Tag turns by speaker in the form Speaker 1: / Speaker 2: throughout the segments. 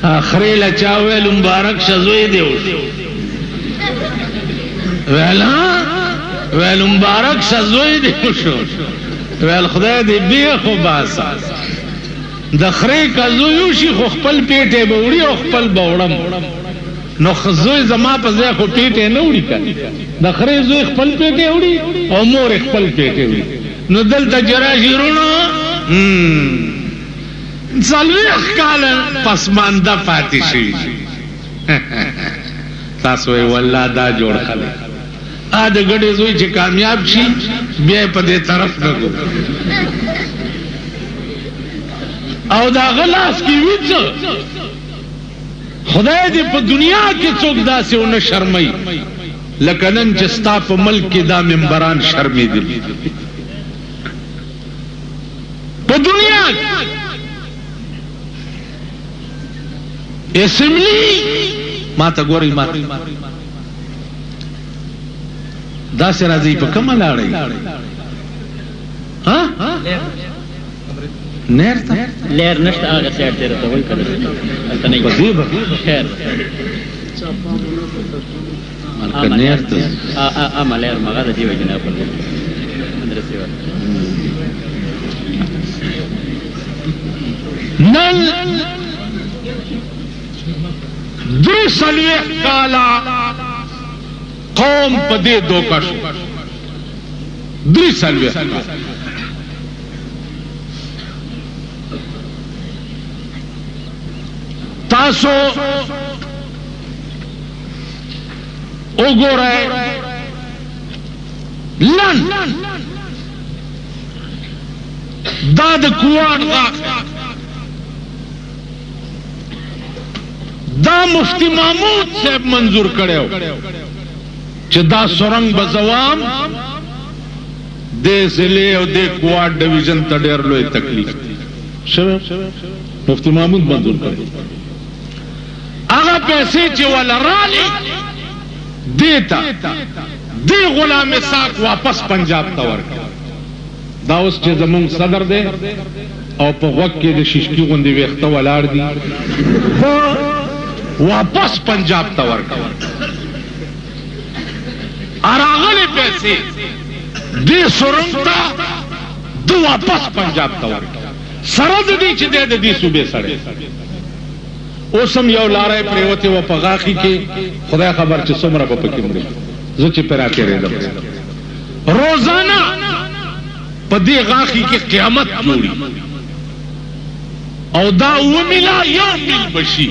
Speaker 1: اخری لچا ویل مبارک شزوی دیو ویل مبارک شزوی دیو شو ویل خدای دی بیخو باسا د خری کزویو شي خو خپل پیټه بوړي او خپل بوړم نو خزوی زما په ځای خو پیټه نه وړي کړي د خری زوی خپل پیټه وړي او مور خپل پیټه وړي نو دلته جرا شیرونو څلوېښت کاله پسمانده پاتې شي تاسو وایي والله دا جوړ خلک د ګډې زوی چې کامیاب شي بیا په دې طرف نه ګو او دا غلاس کی وځ خدای دې په دنیا کې څوک داسې ونه شرمای لکه نن چې ستا په ملک کې دا منبران شرمېدل په دنیا اسمبلی ما ته ګورئ ما داسې راځي په کومه لاړئ ها نیر ته
Speaker 2: لیر نشته هغه سایډ ته راته وایي کله هلته نه خیر
Speaker 1: مالکه نیر ته
Speaker 2: اما لیر مغه د دې وجې نه خپل مدرسې ور
Speaker 1: نن درې څلوېښت کاله قوم په دې دوکه شو درې څلوېښت کاله تاسو وګورئ لن دا د کوواټ غاښ دا مفتی محمود صاحب منظور کړو چې دا سورنګ بزوام د ضلع او د کوواټ ډیویژن ته ډېر لوی تکلیف شوی مفتی محمود منظور کړو هغه پیسې چې ولا رالي دیتا دی غلام اسحاق واپس پنجاب ته ورکړ دا اوس چې زمونږ صدر دی او په غوږ کې د شیشکي غوندې ویښته ولاړ دي واپس پنجاب ته ورکړ راغلې پیسې دې سورنګ ته دو واپس پنجاب ته ورکړ سره د دې چې د دې صوبې سره اوسم یو لارې پریوته و په غاخي کې خدای خبر چې څومره په پکې مړي زه چې پر راکېږم روزانه په دې غاخي کې قیامت جوړي او دا و ملا یو مل بشي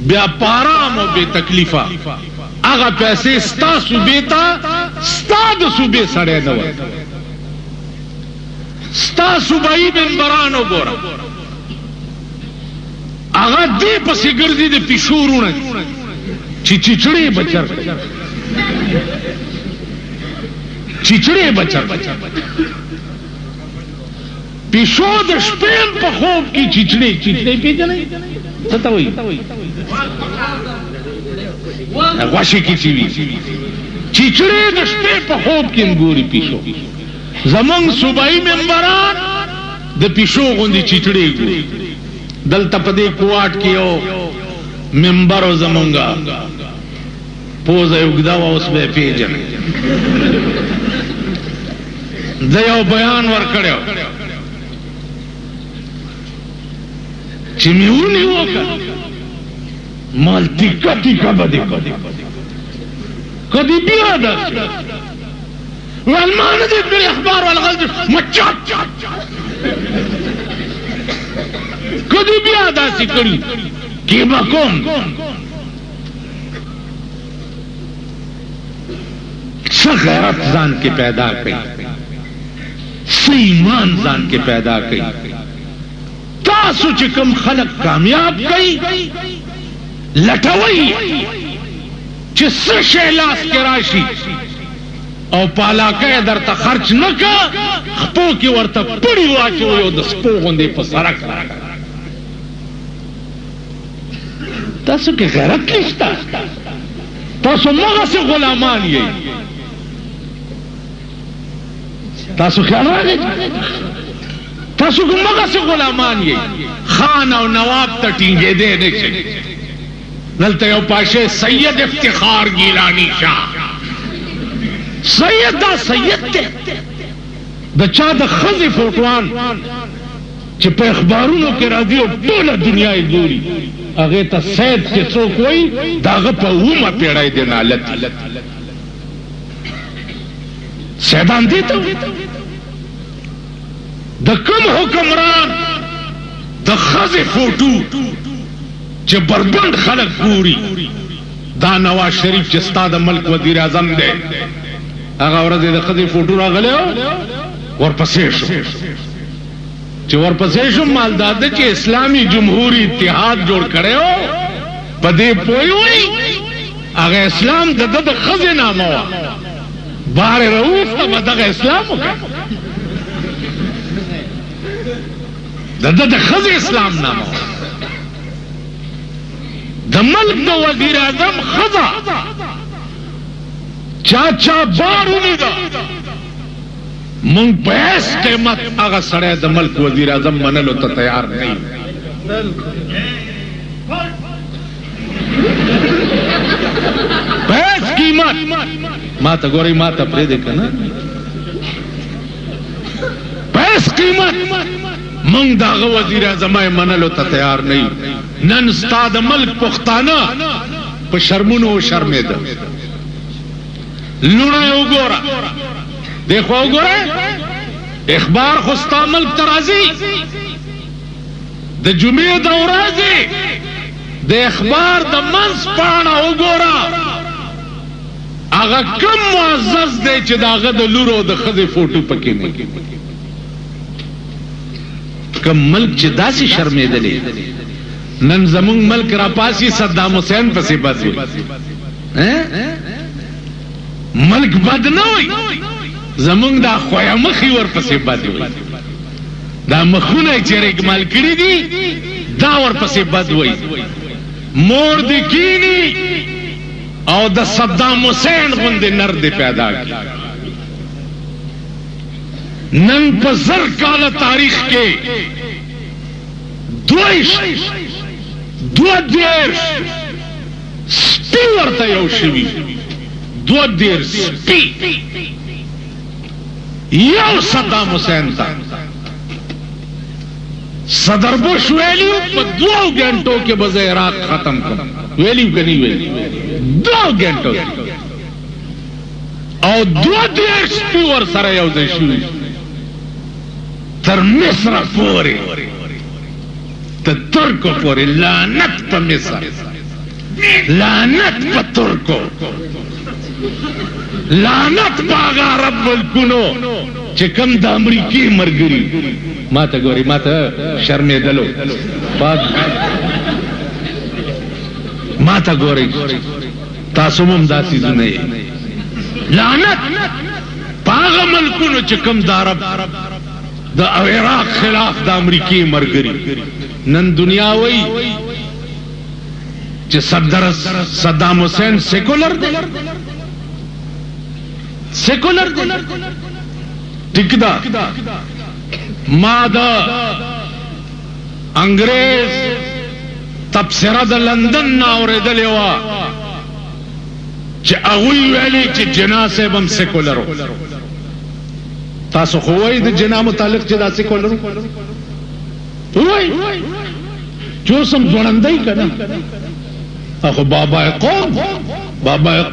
Speaker 1: بیا پارام او بے تکلیفه هغه پیسې ستا صوبې ته ستا د صوبې سره نه وای ستا صوبایي منبران وګوره هغه دې پسې ګرځي د پیشورونه چې چچړې بچر چچړې بچر پیشو د شپې په خوب کې چچړې پیژنې څه ته وایي غوښې کې چې وي چچړې د شپې په خوب کې ګوري پیشو زمونږ صوبایي ممبران د پیشو غوندې چچړې ګوري دلته په دې کوواټ کې یو ممبر و زمونږه پوزه یې اوږده وه اوس به یې پېژنئ زه یو بیان ورکړی و چې مې ونیو که مال ټیکه ټیکه به دې کدی بیا داسې ویل ما نه دې کړي اخبار والغلط مچاټ کدی بیا داسې کړي کې به کوم څه غیرت ځان کې پیدا کړي څه ایمان ځان کې پیدا کړي تاسو چې کوم خلق کامیاب کړي لټوي چې څه شی لاس کې راشي او پالاکه درته خرچ نه کا خپو کې ورته پړی واچوي او د سپو غوندې په سرک راغی تاسو کې غیرت نشته تاسو مغسې غلامان یې تاسو خیال راغی تاسو کوم مغسې غلامان یې خان او نواب ته ټینګېدی نه شي. دلته یو پاشه سید افتخار گیلانی شاه سید دا سید ته د چا د ښځې فوټوان چې په اخبارونو کې راځي او ټوله دنیا یې ګوري هغې ته سید چې څوک وایي د هغه په 9مه پېړۍ دی نالت سیدان دې ته د کوم حکمران د ښځې فوټو چې بربند خلک ګوري دا نواز شریف چې ستا د ملک وزیر اعظم دی هغه ورځ د ښځې فوټو راغلی ورپسې شو چې ورپسې شو مالدار ده چې اسلامي جمهوری اتحاد جوړ کړی و په دې پوه وي هغه اسلام د ده د ښځې نامه وه بار رؤوف ته به دغه اسلام وکړه د ده د ښځې اسلام نامه وه د ملک د وزیر اعظم ښځه چا بار ولیده مونږ په هیڅ قیمت هغه سړی د ملک وزیر اعظم منلو ته تیار نه یو په هیڅ قیمت ما ته ګورئ ما ته پرېږدې که نه په هیڅ قیمت مونږ د هغه وزیر اعظم یې منلو ته تیار نه یو نن ستا د ملک پښتانه په شرمونو وشرمېده لوڼه یې وګوره دیکھو وګوره اخبار خو ستا ملک ته راځي د جمعې د ورځې د اخبار د منځ پاڼه وګوره هغه کم معزز دی چې د هغه د لور او د ښځې فوټو پکې نه کم ملک چې داسې شرمېدلی نن زمونږ ملک راپاسي صدام حسین پسې بد وي ملک بد نه وي زمونږ دا خویه مخې ورپسې بد وي دا مخونه یې چې رګمال کړي دي دا ورپسې بد وي مور دې کینی او د صدام حسین غوندې نر دې پیدا کړي نن په 1000 کاله تاریخ کې 22 سپي ورته یو شوي 22 سپي یو صدام حسین ته صدر بوش ویلیو په 2 غنټو کې به زه عراق ختم کړم ویلیو که نه ویلیو 2 غنټو او 22 سپي ورسره یو ځای شوي تر مصر پورې تر ترکو پورې لعنت په مصر لعنت په ترکو لعنت په هغه عرب ملکونو چې کوم د امریکې ملګري ما ته ګورې ما ته شرمېدلو ما ته ګورئ تاسو هم دا څیزونه یې لعنت په هغه ملکونو چې کوم د عرب د عراق خلاف د امریکې ملګري نن دنیا وایي چې صدام حسین سیکولر دی سیکولر دی ٹھیک دا ما دا انګریز تبصره د لندن نه اورېدلې وه چې هغوی ویلي چې جنا صاحب هم سیکولر و تاسو خو وایي د جنا متعلق چې دا سیکولر وایي چې اوس هم ځوړندی که نه اخو بابا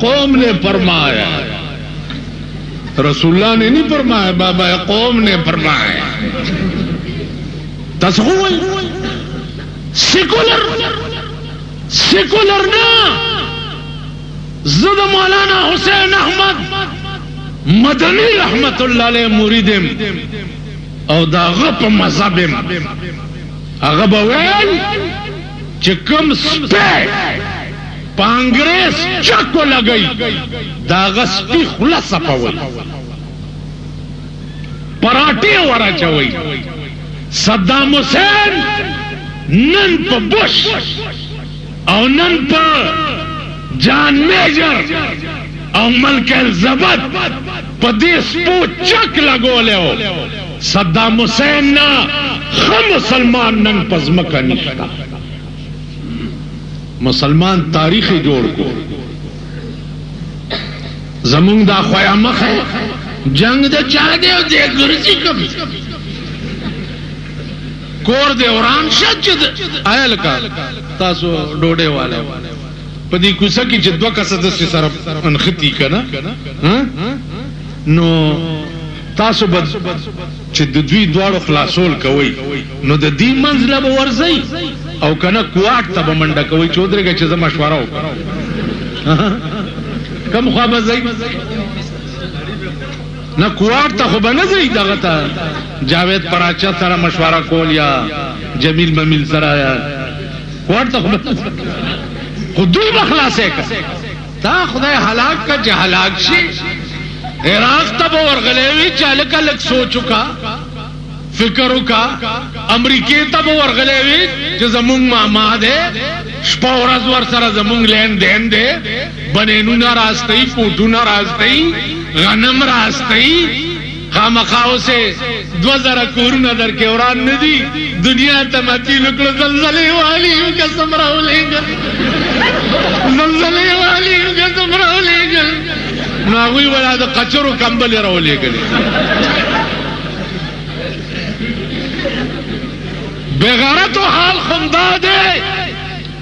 Speaker 1: قوم نے فرمایا رسول اللہ نے نہیں فرمایا بابا قوم نے فرمایا تصویر سیکولر نا زد مولانا حسین احمد مدنی رحمت اللہ علیہ موریدم او دا غپ مذہبم اغب ویل چکم سپے پانگریس چکو لگئی دا غسپی خلص پاوئی پراٹے ورا چوئی صدام حسین نن پا بش او نن پا جان میجر او ملک الزبد پا دیس پو چک لگو لے ہو صدام حسین نا خم مسلمان نن پزمکا نشتا مسلمان تاریخ جوڑ کو زمونگ دا خوایا مخ ہے جنگ دا چاہ دے دے گرزی کبھی کور دے اوران شد آیا لکا تاسو ڈوڑے والے پدی کوسا کی جدوہ کا سدسی سر انخطی کنا نو تاسو بد چې د دوی دواړو خلاصول کوي نو د دې منځله به ورځئ او کنه کوارټ ته به منډه کوئ چې ودرېږئ چې زه مشوره وکړم کم خوا به ځئ نه کوارټ ته خو به نه ځئ دغه ته جاوید پراچا سره مشوره کول یا جمیل ممیل سره کوارټ ته خو به خو دوی به خلاصې کړه تا خدای هلاک کړه چې هلاک شي عراق تب ورغلے چالک الگ سوچ کا فکر کا امریکی تب ورغلے جو زمونگ ماما دے شپورز ور سر زمونگ لین دین دے بنینو ناراستی پوٹو ناراستی غنم راستی خامخاو سے 2000 کورون در کے اوران ندی دنیا تماتی لکلو زلزلے والی کا سمراو لے گل زلزلے والی کا سمراو لے گل نو هغوی ولا د قچرو کمبلې راولېږلې بېغیرتو حال خمدا دی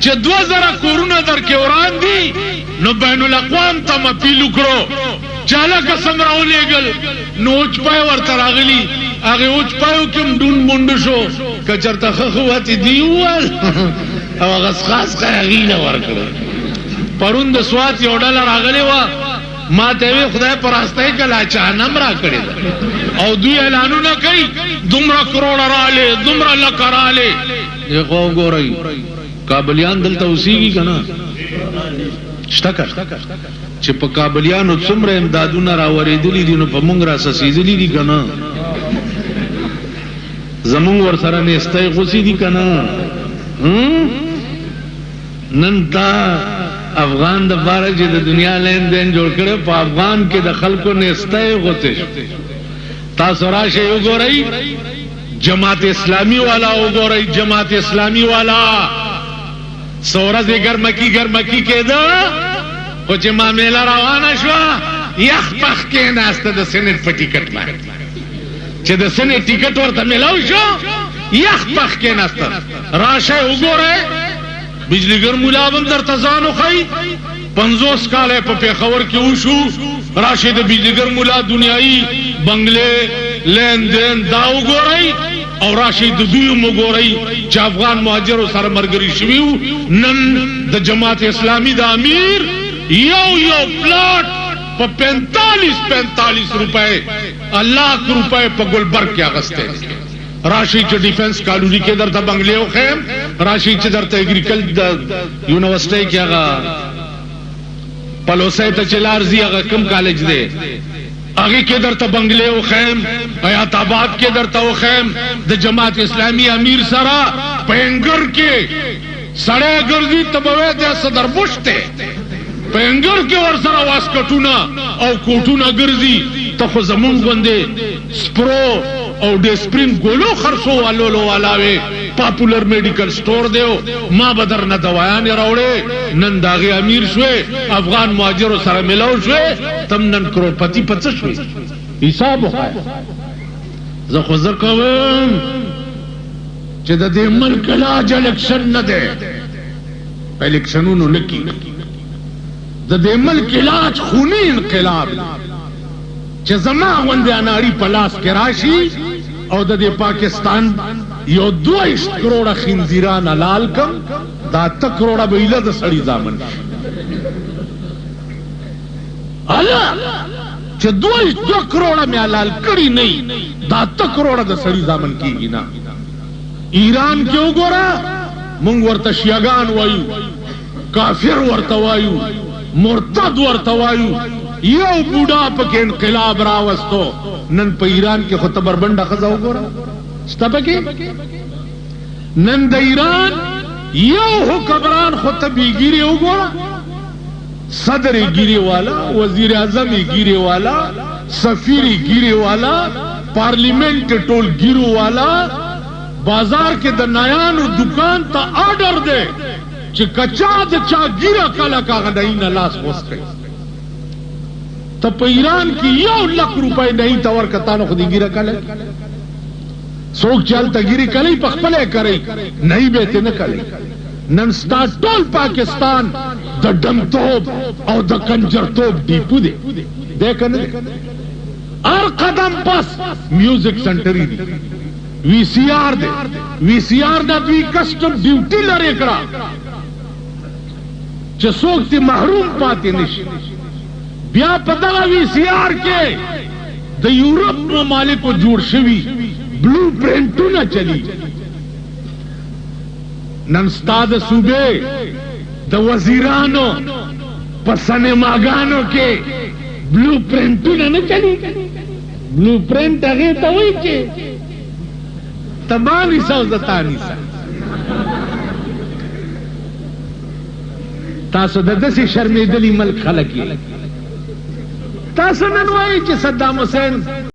Speaker 1: چې 2000 کورونه در کې وران دي نو بین الاقوام ته اپیل وکړو چې هلکه سم راولېږل نو اوچپای ورته راغلي هغې اوچپایو کې هم ډون مونډه شو که چېرته ښه ښه وتې دي وویل او هغه څښاسکه هغې له ورکړه پرون د سوات یو ډله راغلې وه ما ته وی خدای پر راستای کلا چانم را کړی او دوی اعلانونه کوي دومره کروڑ رااله دومره لک رااله یو ګورئ کابلیان دلته اوسېږي کنه شتکر چې په کابلیانو څومره امدادونه راورېدلي دي نو په مونږ را سسېدلي دي کنه زمونږ ورسره نیستۍ غوسې دي کنه نن تا افغان د باره چې د دنیا لین دین جوړ کړي په افغان کې د خلکو نیستۍ غوسې تاسو راشئ وګورئ جماعت اسلامی والا وګورئ جماعت اسلامی والا سورځ ګرمکی کېده خو چې معامله روانه شوه یخ پخ کېناسته د سینټ په ټیکټ باندې چې د سینټ ټیکټ ورته میلاو شو یخ پخ کېناسته راشئ وګورئ بجلیگر مولا بم در تزانو خی 50 کاله په پیښور کې وشو راشد بجلیگر مولا دنیائی بنگلې لین دین دا وګورئ او راشد دوی وګورئ چې افغان مهاجرو سره مرګري شویو نن د جماعت اسلامی د امیر یو پلاټ په 45 روپے الله روپے په ګلبرګ کې اغسته راشی چې ډیفنس کالونی کې درته بنگلې وخیم راشی چې درته اګریکلچر یونیورسيټي کې هغه پلوسه ته چلارزي هغه کم کالج دی هغه کې درته بنگلې وخیم حیات آباد کې درته وخیم د جماعت اسلامی امیر سره پنګر کې سړی ګرځي تبوي د صدر بوشته پنګر کې ور سره واسکټونه او کوټونه ګرځي ته خو زمونږ باندې سپرو او ډیسپرین ګولو خرڅو والو والاوي پاپولر میډیکل سٹور دیو ما بدر نه دوايان راوړې نن داغي امیر شوې افغان مهاجرو سره ملاو شوې تم نن کروڑپتی پڅ شوې حساب وکړه زه خو زه کوم چې د دې ملک لاج الیکشن نه ده الیکشنونو نکی د دې ملک لاج خونی انقلاب چې زما غونډه اناړي پلاس کې راشي او د دې پاکستان یو 22 کروڑه خنزیران حلال کم دا 8 کروڑه بیله د سړی ځامن الا چې 2 کروڑه مې حلال کړی نه دا 8 کروڑه د سړی ځامن کیږي نه ایران کې وګوره مونږ ورته شیعاګان وایو کافر ورته وایو مرتد ورته وایو یو بوډا پکې انقلاب راوستو نن په ایران کې خو تبربنده خزا وګوره شته پکې نن د ایران یو حکمران خو تبیګيري وګوره صدر ګيري والا وزیر اعظم ګيري والا سفیر ګيري والا पार्लिमेंट के टोल गिरो वाला बाजार के द नयानो दुकान ता ऑर्डर दे च कच्चा द चा गिरा काला का नहीं न लास वस्ते तब ईरान की 1 लाख रुपए नहीं तवर कतानो खुद गिरा काले सोच चल तगिरी कले पखपले करे नहीं बेते न कले नन टोल पाकिस्तान द डमतोब और द कंजर तोब डीपू दे देखने हर कदम पस म्यूजिक सेंटर ही वीसीआर दे वीसीआर दा भी कस्टम ड्यूटी लड़े करा चसोक महरूम पाते निश ब्या पता वीसीआर के द यूरोप ममालिक को जोड़ शवी ब्लू प्रिंटू न चली नंस्ताद सूबे द वजीरानो पसने मागानो के ब्लू प्रिंटू न चली ब्लू प्रिंट अगे तो वही के तमाम सौदतानी सा तासो ददसी शर्मिदली मल खलकी तासो ननवाई कि सद्दाम हुसैन